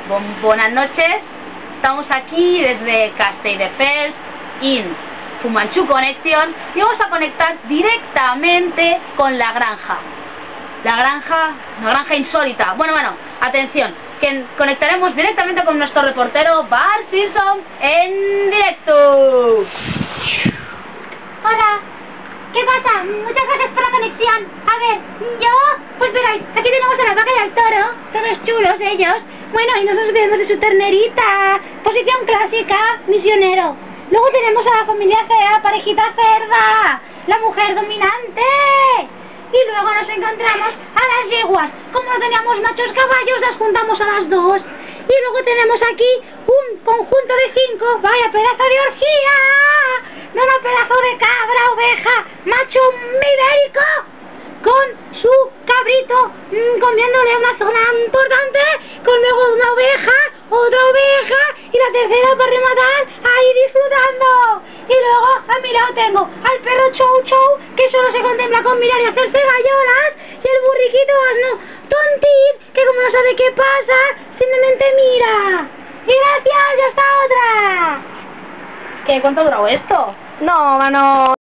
Buenas noches, estamos aquí desde Castelldefels in Fumanchu Connection y vamos a conectar directamente con la granja. Una granja insólita. Bueno, atención, que conectaremos directamente con nuestro reportero Bart Simpson en directo. Hola, ¿qué pasa? Muchas gracias por la conexión. A ver, pues veréis, aquí tenemos a la vaca y al toro, todos chulos ellos. Bueno, y nosotros tenemos de su ternerita, posición clásica, misionero. Luego tenemos a la familia fea, parejita cerda, la mujer dominante. Y luego nos encontramos a las yeguas. Como no teníamos machos caballos, las juntamos a las dos. Y luego tenemos aquí un conjunto de 5, vaya pedazo de orgía. No, pedazo de cabra, oveja, macho ibérico, con su cabrito comiéndole una zona importante, con luego una oveja, otra oveja y la tercera para rematar, ahí disfrutando. Y luego a mi lado tengo al perro Chow Chow, que solo se contempla con mirar y hacerse gallolas, y el burriquito asno Tontit, que como no sabe qué pasa, simplemente mira. Y gracias, y hasta otra. ¿Cuánto ha durado esto? No, mano.